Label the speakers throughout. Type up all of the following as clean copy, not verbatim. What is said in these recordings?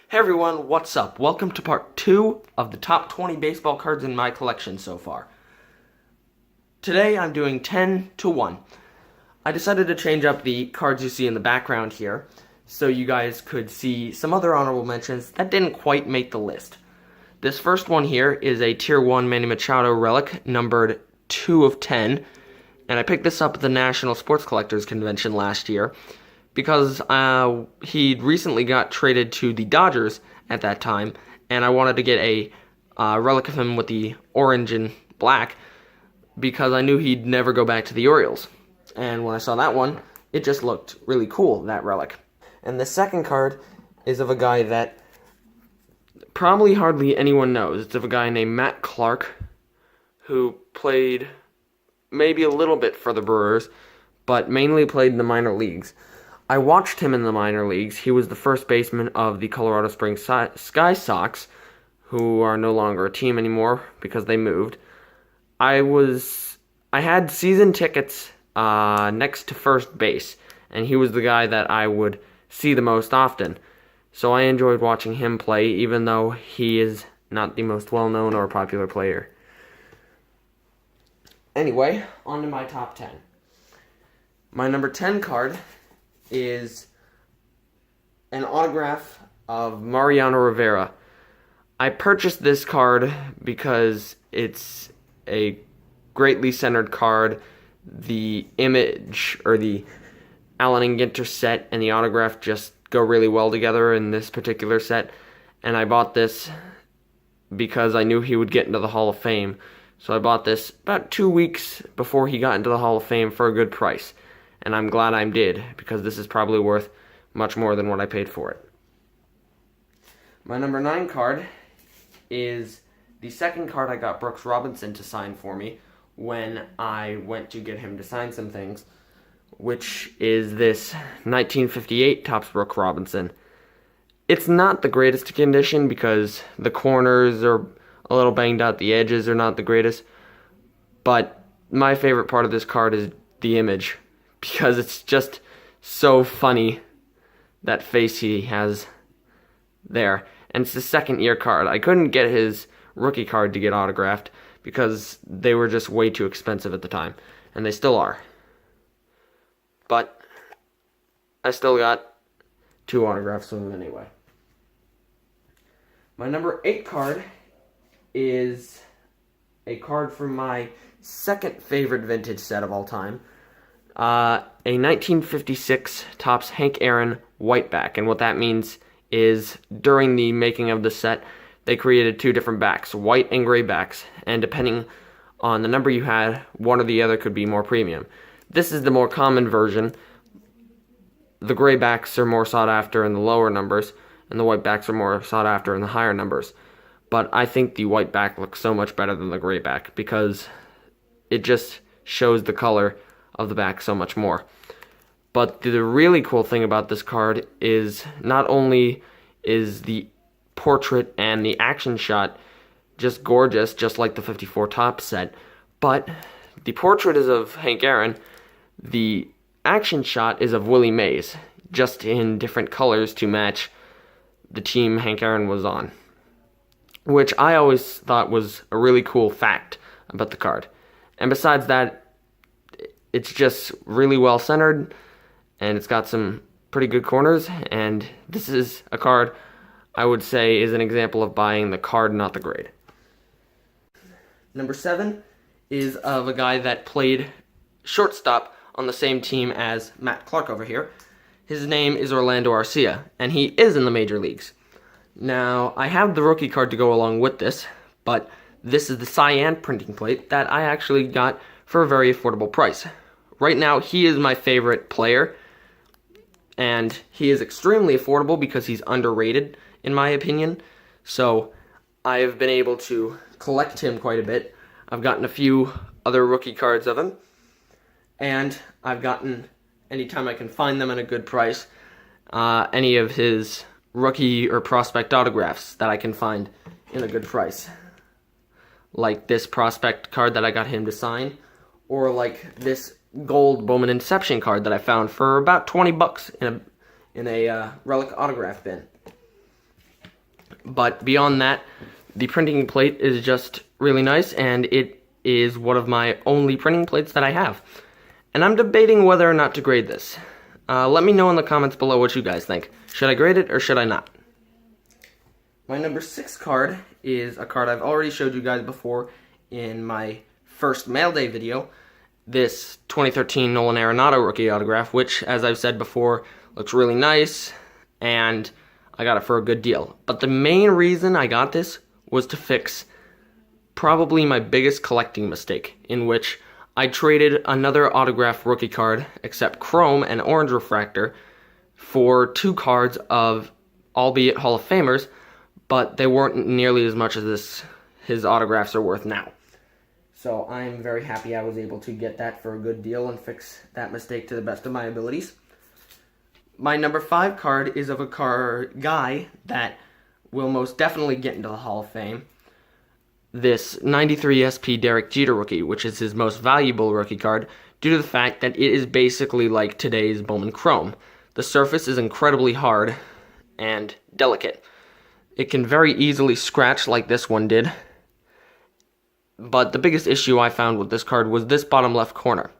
Speaker 1: Hey everyone, what's up? Welcome to part 2 of the top 20 baseball cards in my collection so far. Today I'm doing 10 to 1. I decided to change up the cards you see in the background here so you guys could see some other honorable mentions that didn't quite make the list. This first one here is a Tier 1 Manny Machado relic numbered 2 of 10, and I picked this up at the National Sports Collectors Convention last year because he recently got traded to the Dodgers at that time, and I wanted to get a relic of him with the orange and black because I knew he'd never go back to the Orioles. And when I saw that one, it just looked really cool, that relic. And the second card is of a guy that probably hardly anyone knows. It's of a guy named Matt Clark, who played maybe a little bit for the Brewers, but mainly played in the minor leagues. I watched him in the minor leagues. He was the first baseman of the Colorado Springs Sky Sox, who are no longer a team anymore because they moved. I had season tickets next to first base, and he was the guy that I would see the most often. So I enjoyed watching him play, even though he is not the most well-known or popular player. Anyway, on to my top 10. My number 10 card is an autograph of Mariano Rivera. I purchased this card because it's a greatly centered card. The image, or the Allen and Ginter set, and the autograph just go really well together in this particular set. And I bought this because I knew he would get into the Hall of Fame. So I bought this about 2 weeks before he got into the Hall of Fame for a good price. And I'm glad I did, because this is probably worth much more than what I paid for it. My number 9 card is the second card I got Brooks Robinson to sign for me when I went to get him to sign some things, which is this 1958 Topps Brooks Robinson. It's not the greatest condition because the corners are a little banged out, the edges are not the greatest, but my favorite part of this card is the image, because it's just so funny, that face he has there. And it's the second year card. I couldn't get his rookie card to get autographed because they were just way too expensive at the time, and they still are. But I still got 2 autographs of him anyway. My number 8 card is a card from my second favorite vintage set of all time. A 1956 Topps Hank Aaron whiteback, and what that means is during the making of the set, they created 2 different backs, white and gray backs, and depending on the number you had, one or the other could be more premium. This is the more common version. The gray backs are more sought after in the lower numbers, and the white backs are more sought after in the higher numbers. But I think the white back looks so much better than the gray back because it just shows the color of the back so much more. But the really cool thing about this card is not only is the portrait and the action shot just gorgeous, just like the 54 Topps set, but the portrait is of Hank Aaron, the action shot is of Willie Mays, just in different colors to match the team Hank Aaron was on, which I always thought was a really cool fact about the card. And besides that, it's just really well centered, and it's got some pretty good corners, and this is a card I would say is an example of buying the card, not the grade. Number 7 is of a guy that played shortstop on the same team as Matt Clark over here. His name is Orlando Arcia, and he is in the major leagues. Now, I have the rookie card to go along with this, but this is the cyan printing plate that I actually got for a very affordable price. Right now, he is my favorite player, and he is extremely affordable because he's underrated, in my opinion. So, I have been able to collect him quite a bit. I've gotten a few other rookie cards of him, and I've gotten, anytime I can find them at a good price, any of his rookie or prospect autographs that I can find in a good price. Like this prospect card that I got him to sign, or like this gold Bowman Inception card that I found for about $20 in a relic autograph bin. But beyond that, the printing plate is just really nice, and it is one of my only printing plates that I have. And I'm debating whether or not to grade this. Let me know in the comments below what you guys think. Should I grade it or should I not? My number 6 card is a card I've already showed you guys before in my first mail day video. This 2013 Nolan Arenado rookie autograph, which, as I've said before, looks really nice, and I got it for a good deal. But the main reason I got this was to fix probably my biggest collecting mistake, in which I traded another autograph rookie card, except Chrome and Orange Refractor, for 2 cards of, albeit Hall of Famers, but they weren't nearly as much as his autographs are worth now. So I'm very happy I was able to get that for a good deal and fix that mistake to the best of my abilities. My number 5 card is of a guy that will most definitely get into the Hall of Fame. This 93 SP Derek Jeter rookie, which is his most valuable rookie card, due to the fact that it is basically like today's Bowman Chrome. The surface is incredibly hard and delicate. It can very easily scratch like this one did. But the biggest issue I found with this card was this bottom left corner.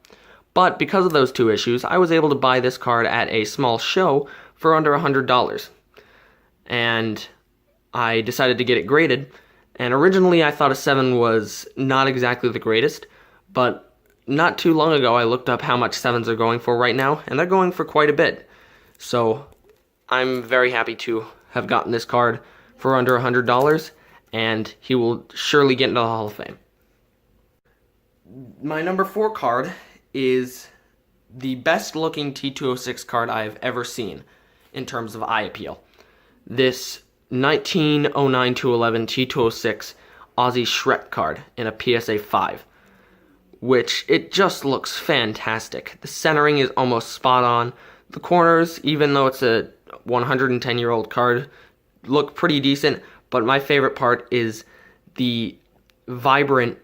Speaker 1: But because of those 2 issues, I was able to buy this card at a small show for under $100. And I decided to get it graded. And originally I thought a 7 was not exactly the greatest, but not too long ago I looked up how much 7s are going for right now, and they're going for quite a bit. So I'm very happy to have gotten this card for under $100, and he will surely get into the Hall of Fame. My number 4 card is the best looking T206 card I've ever seen in terms of eye appeal. This 1909-11 T206 Ozzie Shrek card in a PSA 5, which it just looks fantastic. The centering is almost spot on. The corners, even though it's a 110-year-old card, look pretty decent, but my favorite part is the vibrant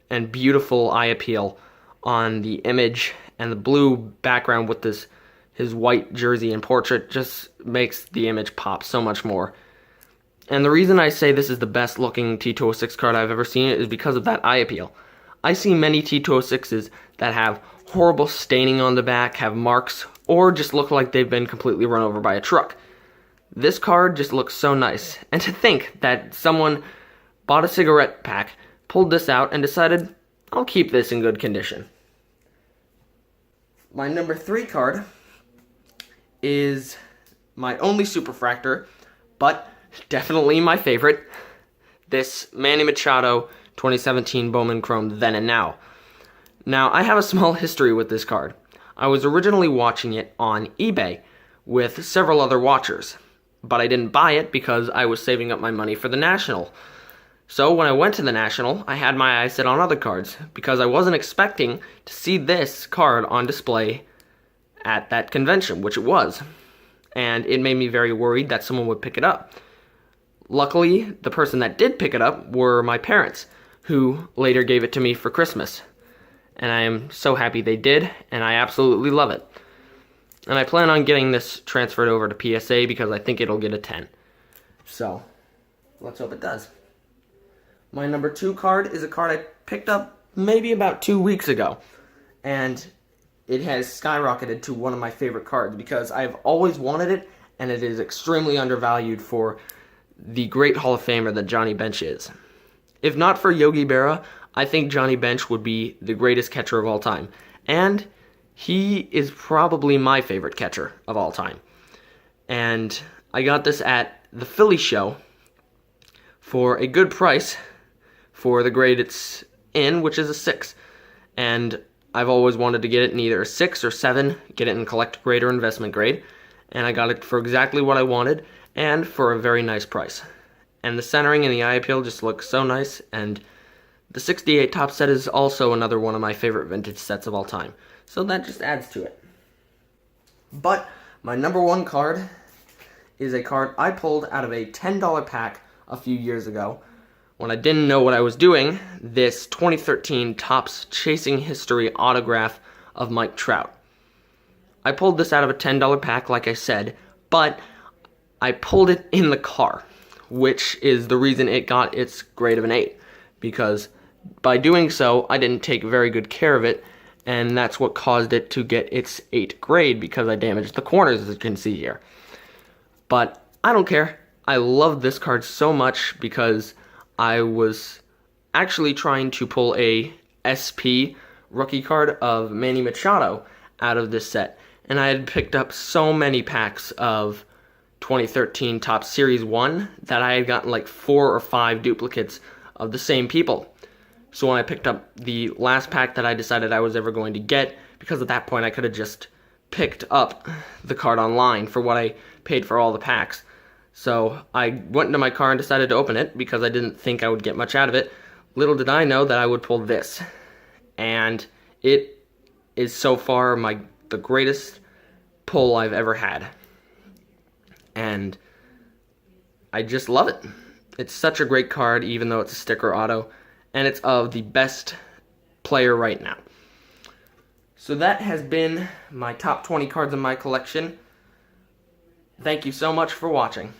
Speaker 1: and beautiful eye appeal on the image, and the blue background with his white jersey and portrait just makes the image pop so much more. And the reason I say this is the best looking T206 card I've ever seen is because of that eye appeal. I see many T206s that have horrible staining on the back, have marks, or just look like they've been completely run over by a truck. This card just looks so nice. And to think that someone bought a cigarette pack, pulled this out, and decided, I'll keep this in good condition. My number 3 card is my only Superfractor, but definitely my favorite. This Manny Machado 2017 Bowman Chrome Then and Now. Now, I have a small history with this card. I was originally watching it on eBay with several other watchers, but I didn't buy it because I was saving up my money for the National. So when I went to the National, I had my eyes set on other cards because I wasn't expecting to see this card on display at that convention, which it was. And it made me very worried that someone would pick it up. Luckily, the person that did pick it up were my parents, who later gave it to me for Christmas. And I am so happy they did, and I absolutely love it. And I plan on getting this transferred over to PSA because I think it'll get a 10. So, let's hope it does. My number 2 card is a card I picked up maybe about 2 weeks ago. And it has skyrocketed to one of my favorite cards because I've always wanted it, and it is extremely undervalued for the great Hall of Famer that Johnny Bench is. If not for Yogi Berra, I think Johnny Bench would be the greatest catcher of all time. And he is probably my favorite catcher of all time. And I got this at the Philly show for a good price for the grade it's in, which is a 6. And I've always wanted to get it in either a 6 or 7, get it in collect grade or investment grade. And I got it for exactly what I wanted and for a very nice price. And the centering and the eye appeal just look so nice, and the 68 top set is also another one of my favorite vintage sets of all time. So that just adds to it. But my number 1 card is a card I pulled out of a $10 pack a few years ago when I didn't know what I was doing. This 2013 Topps Chasing History autograph of Mike Trout. I pulled this out of a $10 pack, like I said, but I pulled it in the car, which is the reason it got its grade of an 8. Because by doing so, I didn't take very good care of it, and that's what caused it to get its 8 grade, because I damaged the corners, as you can see here. But I don't care. I love this card so much because I was actually trying to pull a SP rookie card of Manny Machado out of this set, and I had picked up so many packs of 2013 Topps Series 1 that I had gotten like 4 or 5 duplicates of the same people. So when I picked up the last pack that I decided I was ever going to get, because at that point I could have just picked up the card online for what I paid for all the packs. So I went into my car and decided to open it because I didn't think I would get much out of it. Little did I know that I would pull this. And it is so far the greatest pull I've ever had. And I just love it. It's such a great card, even though it's a sticker auto. And it's of the best player right now. So that has been my top 20 cards in my collection. Thank you so much for watching.